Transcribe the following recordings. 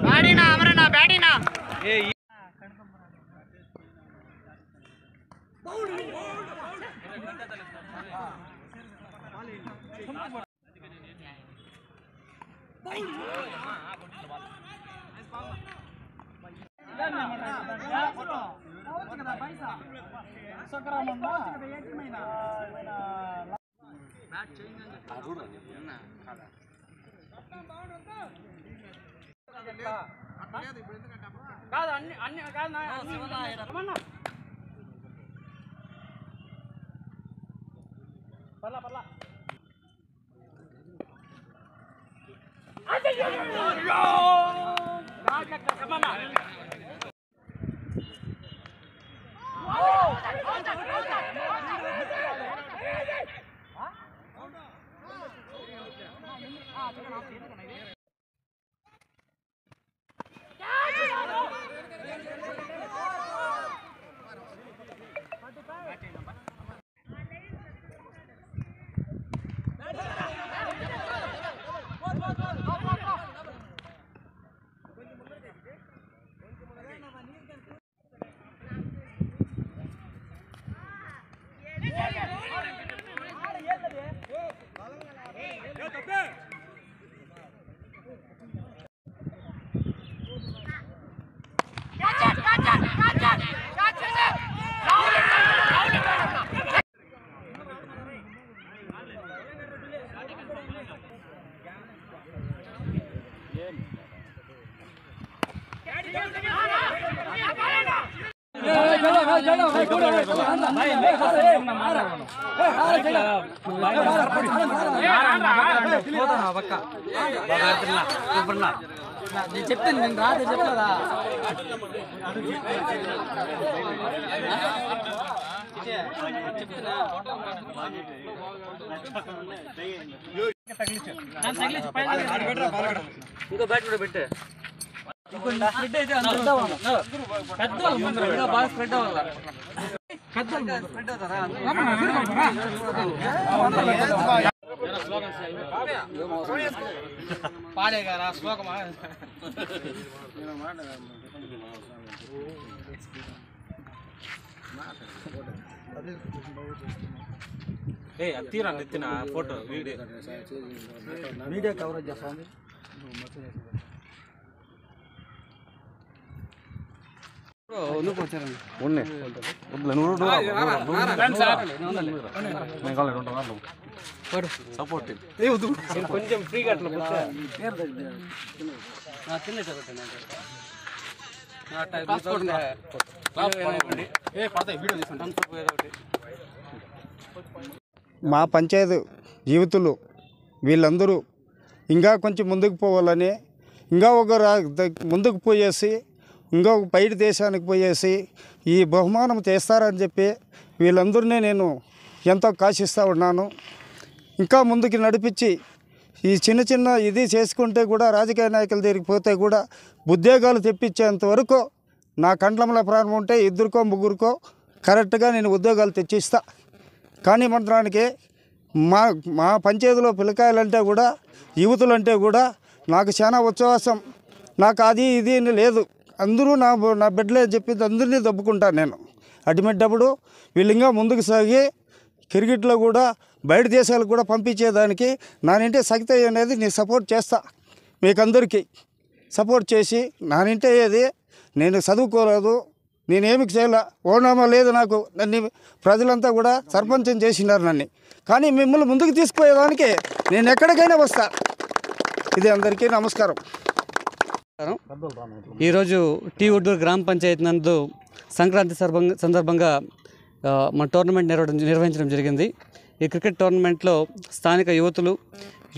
बैठीना अमरना बैठीना చెప్తాను నేను రాదే చెప్పదా ఇంకో బ్యాట్ కూడా పెట్టే స్ప్రెడ్ అయితే పెద్ద బాగా స్ప్రెడ్ అవ్వాలి స్ప్రెడ్ అవుతారా పాడేగారా శ్లోకమా తీరా ఎత్తిన ఫోటో వీడియో కవరేజ్ చేస్తాను సపోర్ట్ కొంచెం ఫ్రీగా అట్లా మా పంచాయతీ జీవితులు వీళ్ళందరూ ఇంకా కొంచెం ముందుకు పోవాలని ఇంకా ముందుకు పోయేసి ఇంకొక బయట దేశానికి పోయేసి ఈ బహుమానం చేస్తారని చెప్పి వీళ్ళందరినీ నేను ఎంతో కాశిస్తూ ఉన్నాను. ఇంకా ముందుకు నడిపించి ఈ చిన్న చిన్న ఇది చేసుకుంటే కూడా రాజకీయ నాయకుల దగ్గరికి పోతే కూడా ఉద్యోగాలు తెప్పించేంత వరకు నా కంట్లంలో ప్రారంభం ఉంటే 2కో 3కో కరెక్ట్గా నేను ఉద్యోగాలు తెచ్చిస్తా. కానీ మంత్రానికి మా పంచాయతీలో పిల్లకాయలంటే కూడా యువతులంటే కూడా నాకు చాలా ఉత్సాహం. నాకు అది ఇది అని లేదు. అందరూ నా బిడ్డలే చెప్పింది అందరినీ దబ్బుకుంటాను నేను. అటువంటిప్పుడు వీళ్ళు ఇంకా ముందుకు సాగి క్రికెట్లో కూడా బయట దేశాలకు కూడా పంపించేదానికి నానింటే శక్తి అనేది నేను సపోర్ట్ చేస్తా. మీకందరికీ సపోర్ట్ చేసి నానింటే ఏది నేను చదువుకోలేదు, నేనేమి చేయాల ఓనామా లేదు నాకు. నన్ను ప్రజలంతా కూడా సర్పంచం చేసినారు నన్ను. కానీ మిమ్మల్ని ముందుకు తీసుకుపోయేదానికి నేను ఎక్కడికైనా వస్తా. ఇది అందరికీ నమస్కారం. ఈరోజు టీ ఒడ్డూరు గ్రామ పంచాయతీ నందు సంక్రాంతి సందర్భంగా మన టోర్నమెంట్ నిర్వహించడం జరిగింది. ఈ క్రికెట్ టోర్నమెంట్లో స్థానిక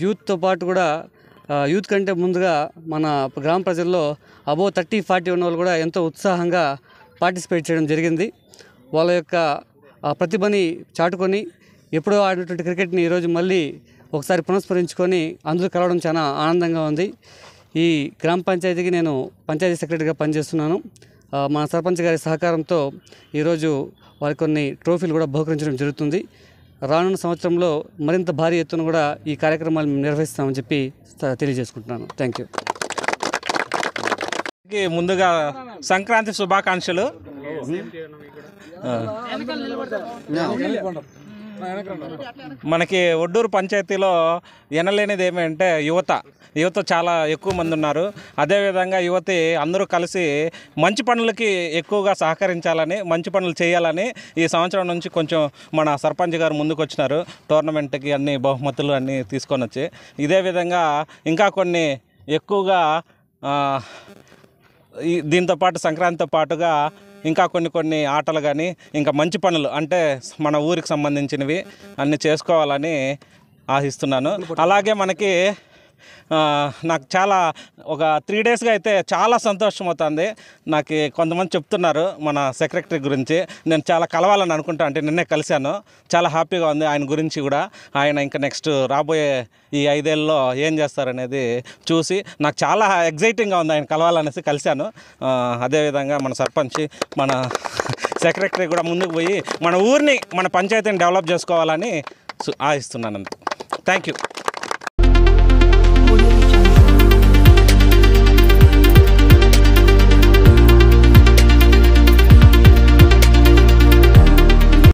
యూత్తో పాటు కూడా యూత్ కంటే ముందుగా మన గ్రామ ప్రజల్లో అబోవ్ 30-40 ఉన్న వాళ్ళు కూడా ఎంతో ఉత్సాహంగా పార్టిసిపేట్ చేయడం జరిగింది. వాళ్ళ యొక్క ప్రతిభని చాటుకొని ఎప్పుడో ఆడినటువంటి క్రికెట్ని ఈరోజు మళ్ళీ ఒకసారి పునఃస్మరించుకొని అందరూ కలవడం చాలా ఆనందంగా ఉంది. ఈ గ్రామ పంచాయతీకి నేను పంచాయతీ సెక్రటరీగా పనిచేస్తున్నాను. మన సర్పంచ్ గారి సహకారంతో ఈరోజు వారికి కొన్ని ట్రోఫీలు కూడా బహుకరించడం జరుగుతుంది. రానున్న సంవత్సరంలో మరింత భారీ ఎత్తున కూడా ఈ కార్యక్రమాలు మేము నిర్వహిస్తామని చెప్పి తెలియజేసుకుంటున్నాను. Thank you. ముందుగా సంక్రాంతి శుభాకాంక్షలు. మనకి ఒడ్డూరు పంచాయతీలో ఎనలేనిది ఏమంటే యువత చాలా ఎక్కువ మంది ఉన్నారు. అదేవిధంగా యువతి అందరూ కలిసి మంచి పనులకి ఎక్కువగా సహకరించాలని, మంచి పనులు చేయాలని ఈ సంవత్సరం నుంచి కొంచెం మన సర్పంచ్ గారు ముందుకు వచ్చినారు. టోర్నమెంట్కి అన్ని బహుమతులు అన్నీ తీసుకొని వచ్చి ఇదే విధంగా ఇంకా కొన్ని ఎక్కువగా దీంతో పాటు సంక్రాంతితో పాటుగా ఇంకా కొన్ని ఆటలు కానీ ఇంకా మంచి పనులు అంటే మన ఊరికి సంబంధించినవి అన్నీ చేసుకోవాలని ఆశిస్తున్నాను. అలాగే మనకి నాకు చాలా ఒక 3 డేస్గా అయితే చాలా సంతోషం అవుతుంది. నాకు కొంతమంది చెప్తున్నారు మన సెక్రటరీ గురించి, నేను చాలా కలవాలని అనుకుంటా. అంటే నిన్నే కలిశాను, చాలా హ్యాపీగా ఉంది ఆయన గురించి కూడా. ఆయన ఇంకా నెక్స్ట్ రాబోయే ఈ 5 ఏళ్ళలో ఏం చేస్తారనేది చూసి నాకు చాలా ఎగ్జైటింగ్గా ఉంది. ఆయన కలవాలనేసి కలిశాను. అదేవిధంగా మన సర్పంచ్ మన సెక్రటరీ కూడా ముందుకు పోయి మన ఊరిని మన పంచాయతీని డెవలప్ చేసుకోవాలని ఆశిస్తున్నాను. Thank you.